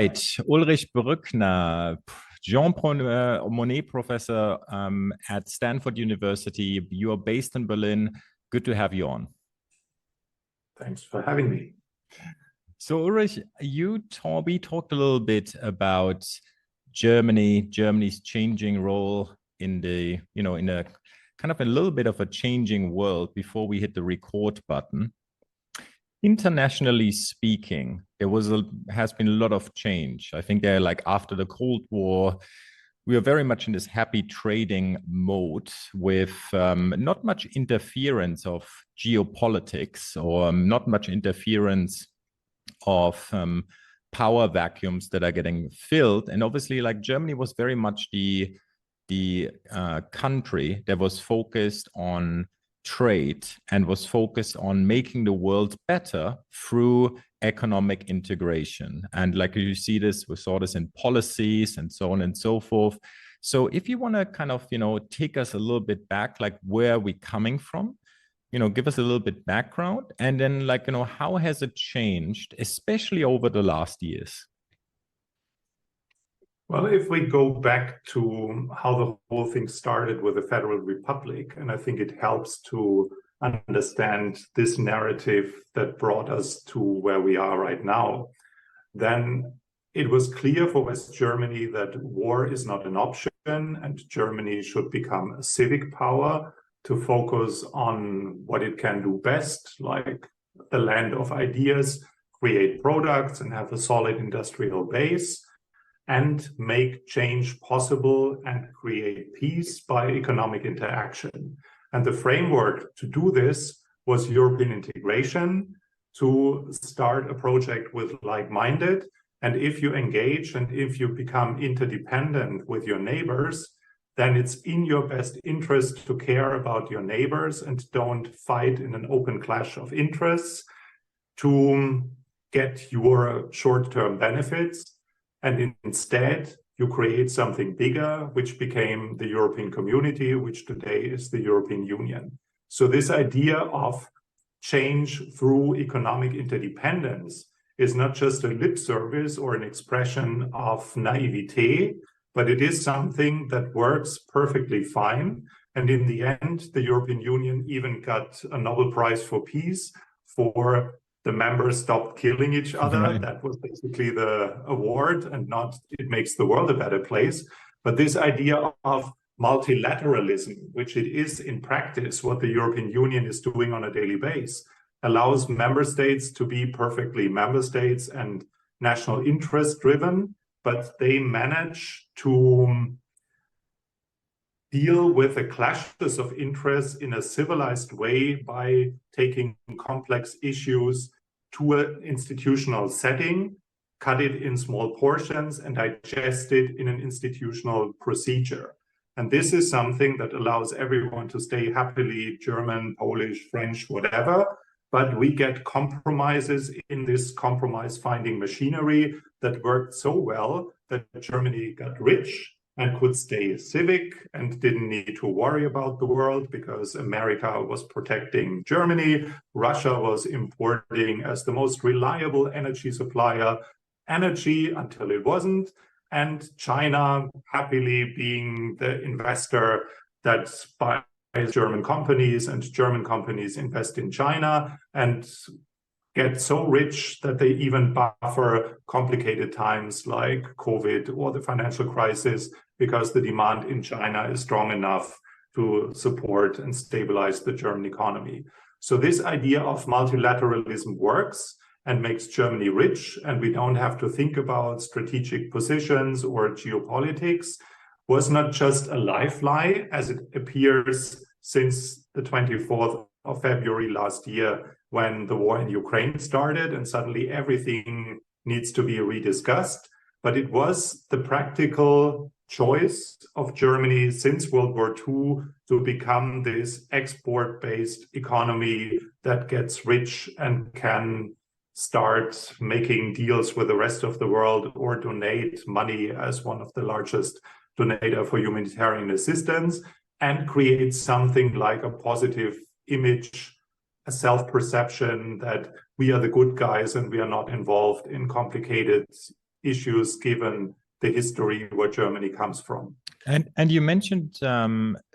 right, Ulrich Brueckner, Jean Monnet professor at Stanford University. You are based in Berlin. Good to have you on. Thanks for having me. So Ulrich, we talked a little bit about Germany's changing role in the, in a kind of a little bit of a changing world before we hit the record button. Internationally speaking, has been a lot of change. I think after the Cold War, we are very much in this happy trading mode with not much interference of geopolitics or not much interference of power vacuums that are getting filled. And obviously, Germany was very much the country that was focused on trade and was focused on making the world better through economic integration. And we saw this in policies and so on and so forth. So if you want to kind of, take us a little bit back, where are we coming from? Give us a little bit background, and then how has it changed, especially over the last years? Well, if we go back to how the whole thing started with the Federal Republic, and I think it helps to understand this narrative that brought us to where we are right now, then it was clear for West Germany that war is not an option, and Germany should become a civic power to focus on what it can do best, like the land of ideas, create products and have a solid industrial base, and make change possible and create peace by economic interaction. And the framework to do this was European integration, to start a project with like-minded. And if you engage and if you become interdependent with your neighbors, then it's in your best interest to care about your neighbors and don't fight in an open clash of interests to get your short-term benefits. And instead, you create something bigger, which became the European Community, which today is the European Union. So this idea of change through economic interdependence is not just a lip service or an expression of naivete, but it is something that works perfectly fine. And in the end, the European Union even got a Nobel Prize for Peace for the members stopped killing each other. Right. That was basically the award, and not it makes the world a better place. But this idea of multilateralism, which it is in practice what the European Union is doing on a daily basis, allows member states to be perfectly member states and national interest driven, but they manage to deal with the clashes of interests in a civilized way by taking complex issues to an institutional setting, cut it in small portions, and digest it in an institutional procedure. And this is something that allows everyone to stay happily German, Polish, French, whatever. But we get compromises in this compromise-finding machinery that worked so well that Germany got rich and could stay civic and didn't need to worry about the world because America was protecting Germany. Russia was importing as the most reliable energy supplier energy until it wasn't. And China happily being the investor that buys German companies, and German companies invest in China and get so rich that they even buffer complicated times like COVID or the financial crisis, because the demand in China is strong enough to support and stabilize the German economy. So this idea of multilateralism works and makes Germany rich, and we don't have to think about strategic positions or geopolitics, was not just a lifeline as it appears since the 24th of February last year, when the war in Ukraine started and suddenly everything needs to be rediscussed. But it was the practical choice of Germany since World War II to become this export-based economy that gets rich and can start making deals with the rest of the world or donate money as one of the largest donator for humanitarian assistance, and create something like a positive image, a self-perception that we are the good guys and we are not involved in complicated issues given the history where Germany comes from. And you mentioned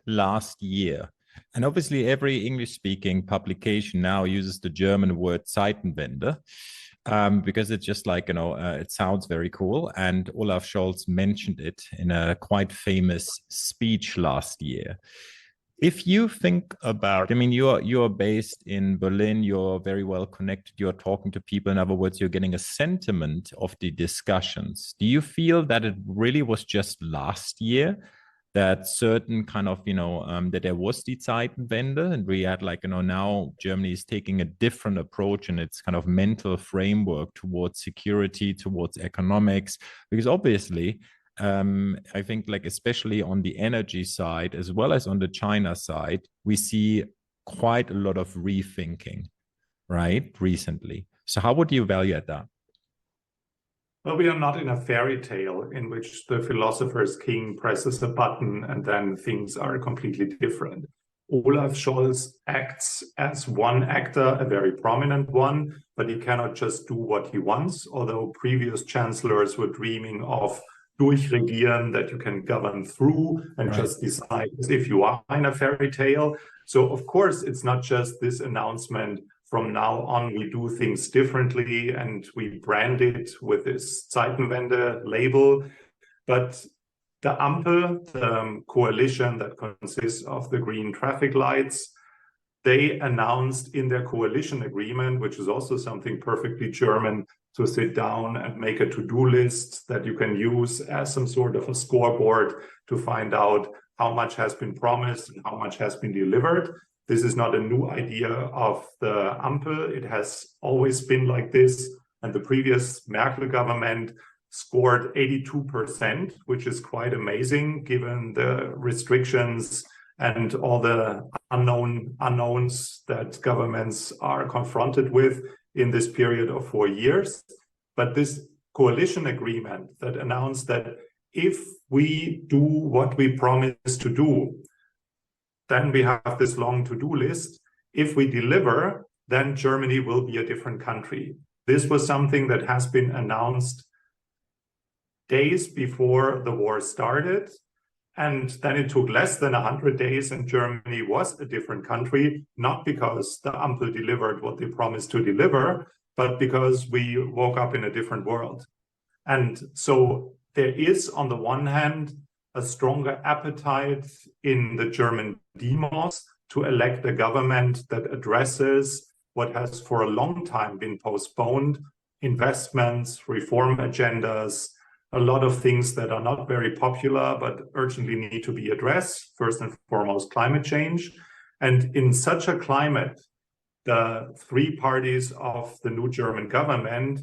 last year, and obviously every English-speaking publication now uses the German word Zeitenwende, because it's just like, it sounds very cool. And Olaf Scholz mentioned it in a quite famous speech last year. If you think about, I mean, you're based in Berlin, you're very well connected, you're talking to people. In other words, you're getting a sentiment of the discussions. Do you feel that it really was just last year that certain kind of, that there was die Zeitenwende, and we had like, now Germany is taking a different approach in its kind of mental framework towards security, towards economics, because obviously, I think like especially on the energy side as well as on the China side, we see quite a lot of rethinking, right, recently. So how would you evaluate that? Well, we are not in a fairy tale in which the philosopher's king presses a button and then things are completely different. Olaf Scholz acts as one actor, a very prominent one, but he cannot just do what he wants, although previous chancellors were dreaming of durchregieren, that you can govern through and just decide as if you are in a fairy tale. So of course, it's not just this announcement, from now on we do things differently and we brand it with this Zeitenwende label. But the Ampel, the coalition that consists of the green traffic lights, they announced in their coalition agreement, which is also something perfectly German, to sit down and make a to-do list that you can use as some sort of a scoreboard to find out how much has been promised and how much has been delivered. This is not a new idea of the Ampel. It has always been like this. And the previous Merkel government scored 82%, which is quite amazing given the restrictions and all the unknowns that governments are confronted with in this period of 4 years. But this coalition agreement that announced that if we do what we promise to do, then we have this long to-do list. If we deliver, then Germany will be a different country. This was something that has been announced days before the war started. And then it took less than 100 days and Germany was a different country, not because the Ampel delivered what they promised to deliver, but because we woke up in a different world. And so there is, on the one hand, a stronger appetite in the German demos to elect a government that addresses what has for a long time been postponed: investments, reform agendas, a lot of things that are not very popular but urgently need to be addressed. First and foremost, climate change. And in such a climate, the three parties of the new German government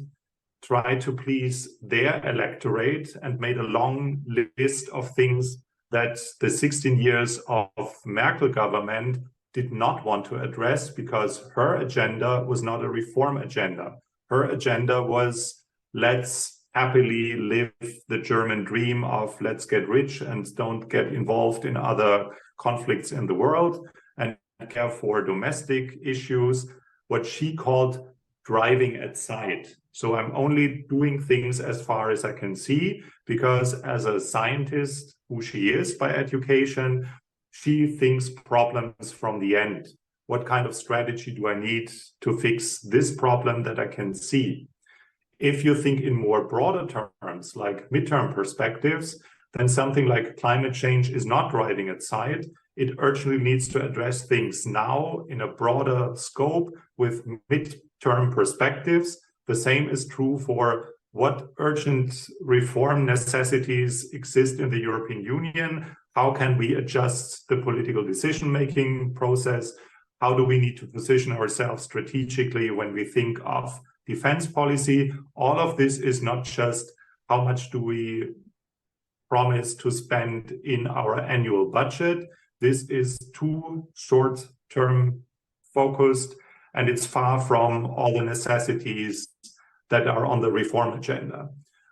tried to please their electorate and made a long list of things that the 16 years of Merkel government did not want to address, because her agenda was not a reform agenda. Her agenda was, let's happily live the German dream of let's get rich and don't get involved in other conflicts in the world and care for domestic issues, what she called driving at sight. So I'm only doing things as far as I can see, because as a scientist, who she is by education, she thinks problems from the end. What kind of strategy do I need to fix this problem that I can see? If you think in more broader terms, like midterm perspectives, then something like climate change is not driving at sight. It urgently needs to address things now in a broader scope with midterm perspectives. The same is true for what urgent reform necessities exist in the European Union. How can we adjust the political decision-making process? How do we need to position ourselves strategically when we think of defense policy? All of this is not just how much do we promise to spend in our annual budget. This is too short-term focused, and it's far from all the necessities that are on the reform agenda.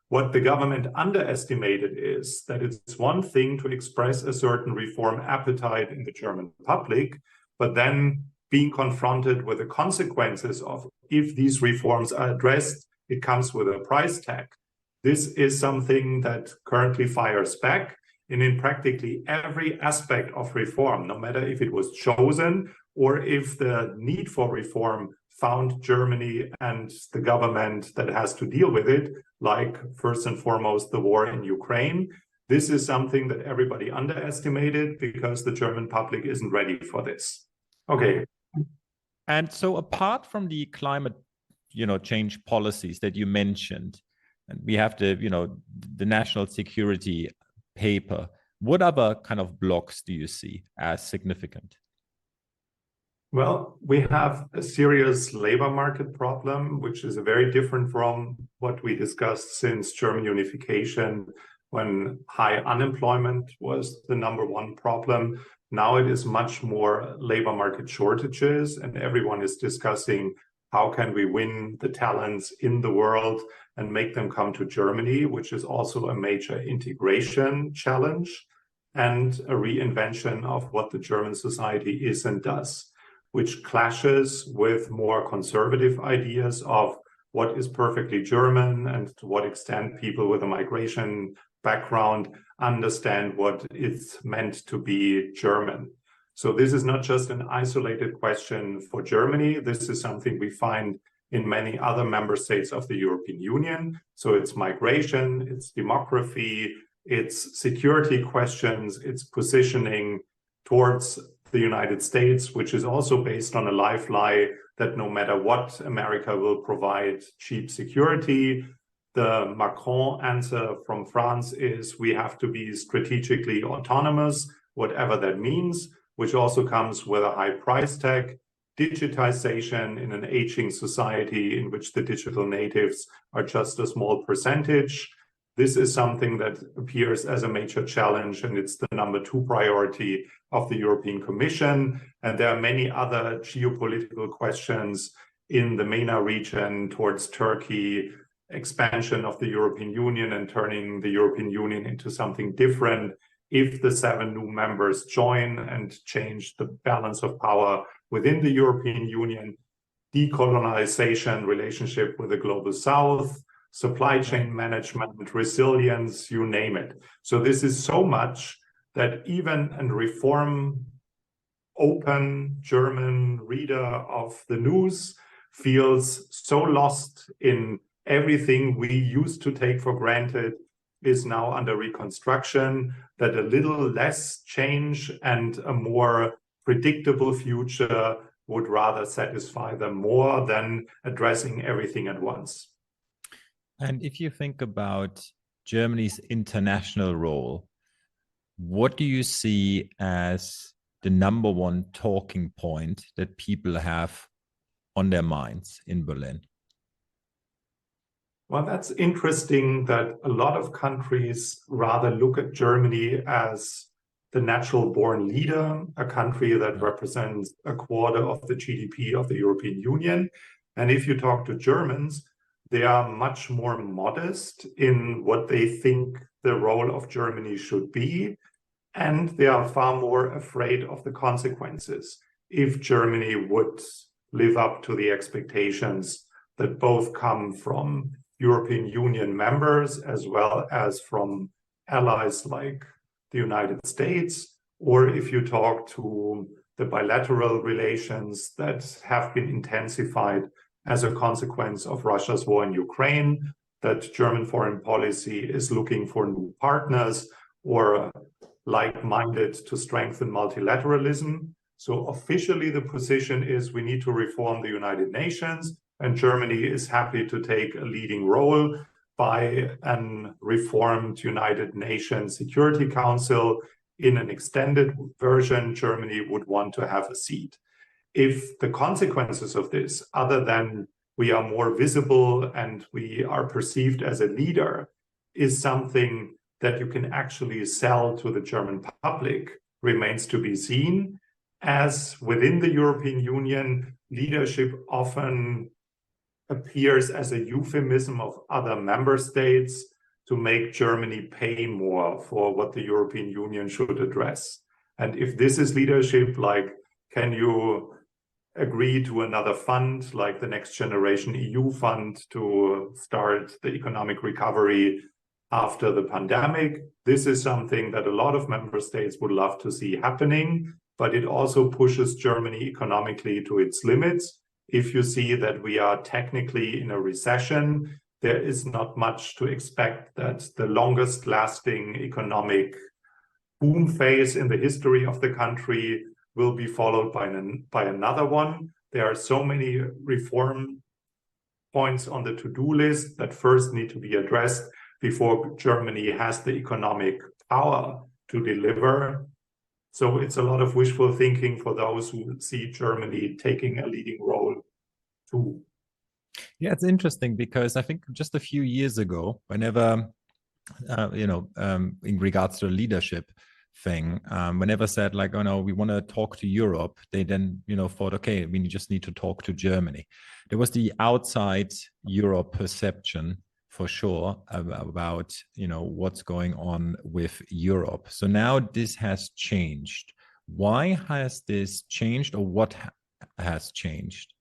What the government underestimated is that it's one thing to express a certain reform appetite in the German public, but then being confronted with the consequences of if these reforms are addressed, it comes with a price tag. This is something that currently fires back. And in practically every aspect of reform, no matter if it was chosen or if the need for reform found Germany and the government that has to deal with it, like first and foremost, the war in Ukraine. This is something that everybody underestimated because the German public isn't ready for this. Okay. And so apart from the climate, change policies that you mentioned, and we have the national security paper, what other kind of blocks do you see as significant? Well, we have a serious labor market problem, which is very different from what we discussed since German unification, when high unemployment was the #1 problem. Now it is much more labor market shortages, and everyone is discussing how can we win the talents in the world and make them come to Germany, which is also a major integration challenge and a reinvention of what the German society is and does, which clashes with more conservative ideas of what is perfectly German and to what extent people with a migration background understand what it's meant to be German. So this is not just an isolated question for Germany. This is something we find in many other member states of the European Union. So it's migration, it's demography, it's security questions, it's positioning towards the United States, which is also based on a life lie that no matter what, America will provide cheap security. The Macron answer from France is we have to be strategically autonomous, whatever that means, which also comes with a high price tag. Digitization in an aging society in which the digital natives are just a small percentage. This is something that appears as a major challenge, and it's the #2 priority of the European Commission. And there are many other geopolitical questions in the MENA region towards Turkey, expansion of the European Union and turning the European Union into something different if the 7 new members join and change the balance of power within the European Union, decolonization, relationship with the global South, supply chain management, resilience, you name it. So this is so much that even a reform open German reader of the news feels so lost in everything we used to take for granted is now under reconstruction, that a little less change and a more predictable future would rather satisfy them more than addressing everything at once. And if you think about Germany's international role, what do you see as the #1 talking point that people have on their minds in Berlin? Well, that's interesting that a lot of countries rather look at Germany as the natural born leader, a country that represents a quarter of the GDP of the European Union. And if you talk to Germans, they are much more modest in what they think the role of Germany should be. And they are far more afraid of the consequences if Germany would live up to the expectations that both come from European Union members as well as from allies like the United States, or if you talk to the bilateral relations that have been intensified as a consequence of Russia's war in Ukraine, that German foreign policy is looking for new partners or like-minded to strengthen multilateralism. So officially the position is we need to reform the United Nations, and Germany is happy to take a leading role by a reformed United Nations Security Council. In an extended version, Germany would want to have a seat. If the consequences of this, other than we are more visible and we are perceived as a leader, is something that you can actually sell to the German public, remains to be seen. As within the European Union, leadership often appears as a euphemism of other member states to make Germany pay more for what the European Union should address. And if this is leadership, like, can you agree to another fund, like the Next Generation EU fund, to start the economic recovery after the pandemic. This is something that a lot of member states would love to see happening, but it also pushes Germany economically to its limits. If you see that we are technically in a recession, there is not much to expect that the longest lasting economic boom phase in the history of the country will be followed by another one. There are so many reform points on the to-do list that first need to be addressed before Germany has the economic power to deliver. So it's a lot of wishful thinking for those who see Germany taking a leading role too. Yeah, it's interesting because I think just a few years ago, whenever, in regards to the leadership thing, whenever said like, oh no, we want to talk to Europe, they then, thought, okay, we just need to talk to Germany. There was the outside Europe perception for sure about, what's going on with Europe. So now this has changed. Why has this changed, or what has changed?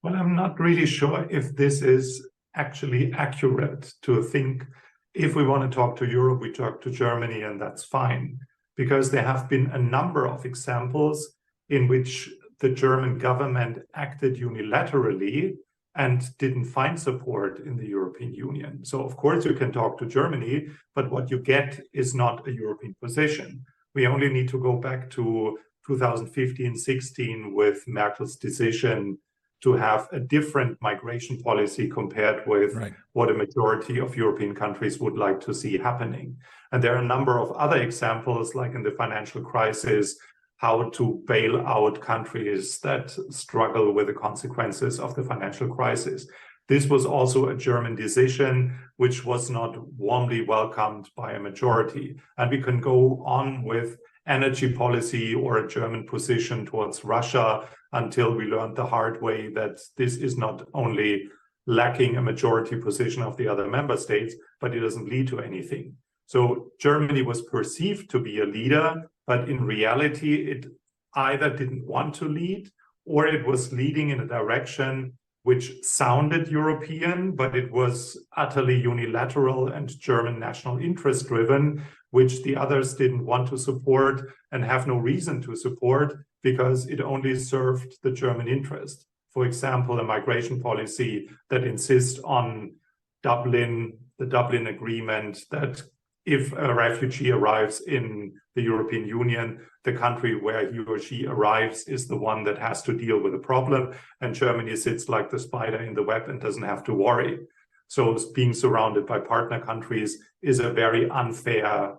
Well, I'm not really sure if this is actually accurate to think if we want to talk to Europe, we talk to Germany, and that's fine. Because there have been a number of examples in which the German government acted unilaterally and didn't find support in the European Union. So, of course, you can talk to Germany, but what you get is not a European position. We only need to go back to 2015-16 with Merkel's decision to have a different migration policy compared with what a majority of European countries would like to see happening. And there are a number of other examples, like in the financial crisis, how to bail out countries that struggle with the consequences of the financial crisis. This was also a German decision, which was not warmly welcomed by a majority. And we can go on with energy policy or a German position towards Russia until we learned the hard way that this is not only lacking a majority position of the other member states, but it doesn't lead to anything. So Germany was perceived to be a leader, but in reality, it either didn't want to lead or it was leading in a direction which sounded European, but it was utterly unilateral and German national interest driven, which the others didn't want to support and have no reason to support because it only served the German interest. For example, a migration policy that insists on Dublin, the Dublin Agreement, that if a refugee arrives in the European Union, the country where he or she arrives is the one that has to deal with the problem, and Germany sits like the spider in the web and doesn't have to worry. So being surrounded by partner countries is a very unfair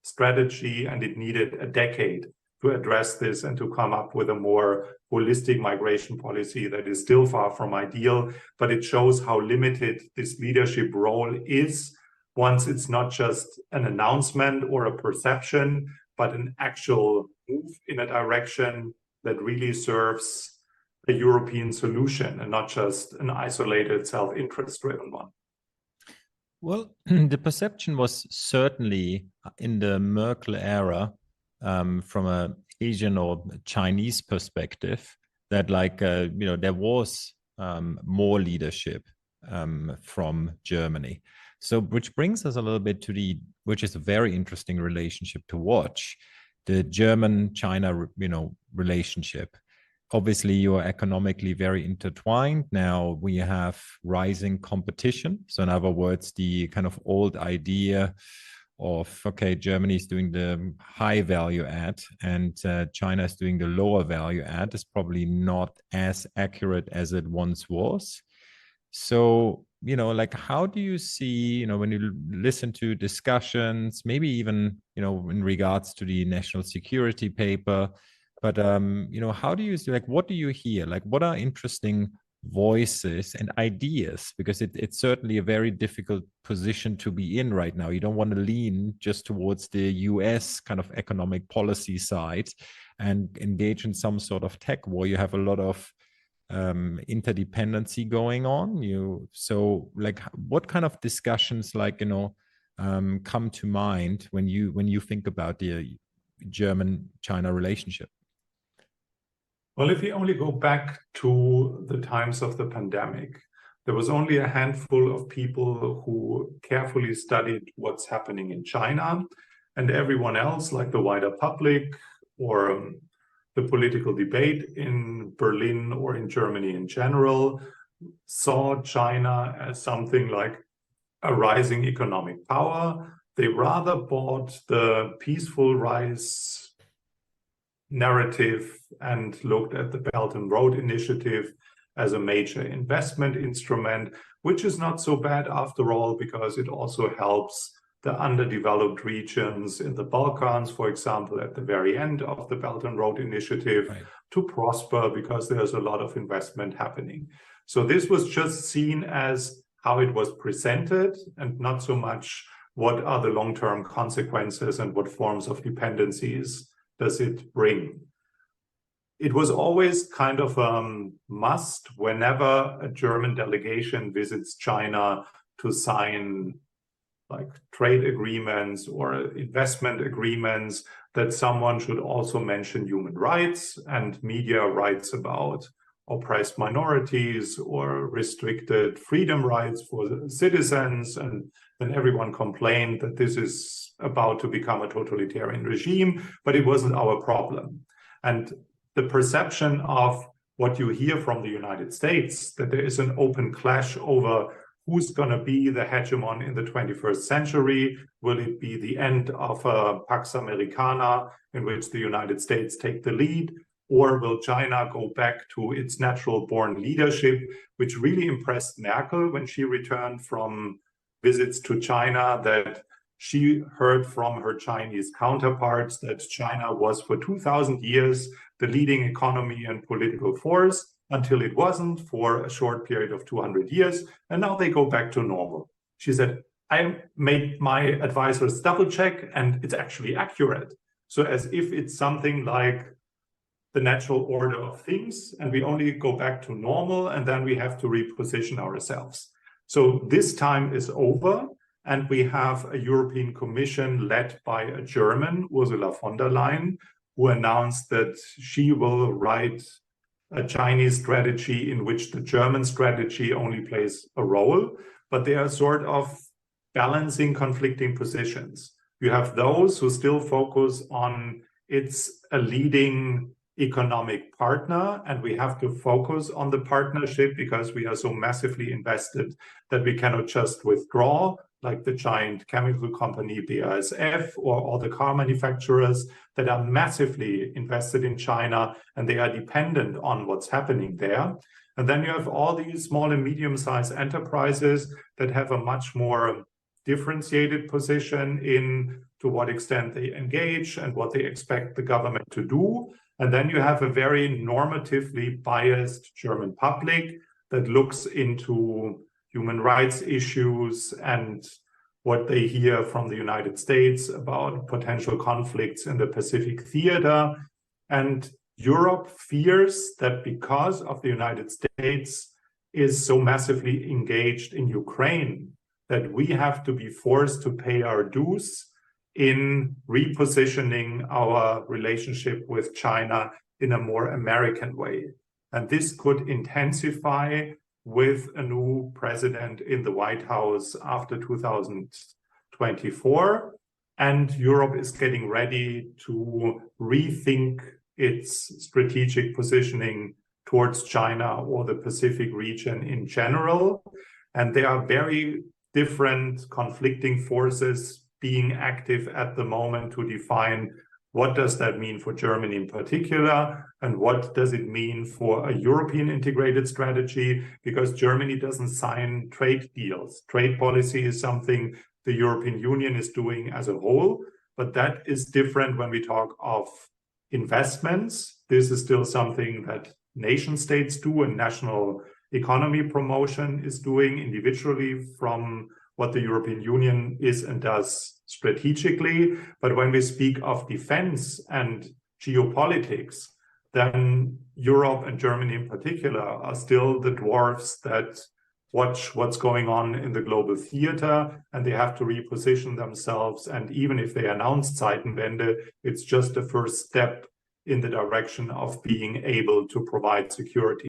strategy, and it needed a decade to address this and to come up with a more holistic migration policy that is still far from ideal, but it shows how limited this leadership role is once it's not just an announcement or a perception, but an actual move in a direction that really serves a European solution and not just an isolated self-interest driven one. Well, the perception was certainly in the Merkel era, from an Asian or Chinese perspective, that there was more leadership from Germany. So, which brings us a little bit to which is a very interesting relationship to watch, the German-China, relationship. Obviously, you're economically very intertwined. Now we have rising competition. So in other words, the kind of old idea of, okay, Germany is doing the high value add and China is doing the lower value add is probably not as accurate as it once was. So, how do you see, when you listen to discussions, maybe even, in regards to the national security paper, but, how do you see, what do you hear? What are interesting voices and ideas? Because it's certainly a very difficult position to be in right now. You don't want to lean just towards the US kind of economic policy side and engage in some sort of tech war. You have a lot of interdependency going on. What kind of discussions come to mind when you think about the German-China relationship? Well, if we only go back to the times of the pandemic, there was only a handful of people who carefully studied what's happening in China, and everyone else, like the wider public or the political debate in Berlin or in Germany in general, saw China as something like a rising economic power. They rather bought the peaceful rise narrative and looked at the Belt and Road Initiative as a major investment instrument, which is not so bad after all, because it also helps the underdeveloped regions in the Balkans, for example, at the very end of the Belt and Road Initiative, right, to prosper because there's a lot of investment happening. So this was just seen as how it was presented and not so much what are the long-term consequences and what forms of dependencies does it bring. It was always kind of a must whenever a German delegation visits China to sign like trade agreements or investment agreements that someone should also mention human rights and media rights about oppressed minorities or restricted freedom rights for citizens. And then everyone complained that this is about to become a totalitarian regime, but it wasn't our problem. And the perception of what you hear from the United States, that there is an open clash over who's going to be the hegemon in the 21st century. Will it be the end of a Pax Americana in which the United States take the lead? Or will China go back to its natural-born leadership, which really impressed Merkel when she returned from visits to China, that she heard from her Chinese counterparts that China was for 2,000 years the leading economy and political force until it wasn't for a short period of 200 years. And now they go back to normal. She said, I made my advisors double check and it's actually accurate. So as if it's something like the natural order of things and we only go back to normal and then we have to reposition ourselves. So this time is over. And we have a European Commission led by a German, Ursula von der Leyen, who announced that she will write a Chinese strategy in which the German strategy only plays a role, but they are sort of balancing conflicting positions. You have those who still focus on it's a leading economic partner, and we have to focus on the partnership because we are so massively invested that we cannot just withdraw, like the giant chemical company BASF or all the car manufacturers that are massively invested in China and they are dependent on what's happening there. And then you have all these small and medium-sized enterprises that have a much more differentiated position in to what extent they engage and what they expect the government to do. And then you have a very normatively biased German public that looks into human rights issues and what they hear from the United States about potential conflicts in the Pacific theater. And Europe fears that because of the United States is so massively engaged in Ukraine, that we have to be forced to pay our dues in repositioning our relationship with China in a more American way. And this could intensify with a new president in the White House after 2024. And Europe is getting ready to rethink its strategic positioning towards China or the Pacific region in general. And there are very different conflicting forces being active at the moment to define what does that mean for Germany in particular, and what does it mean for a European integrated strategy, because Germany doesn't sign trade deals. Trade policy is something the European Union is doing as a whole, but that is different when we talk of investments. This is still something that nation states do and national economy promotion is doing individually from what the European Union is and does strategically. But when we speak of defense and geopolitics, then Europe and Germany in particular are still the dwarfs that watch what's going on in the global theater, and they have to reposition themselves. And even if they announced Zeitenwende, it's just the first step in the direction of being able to provide security.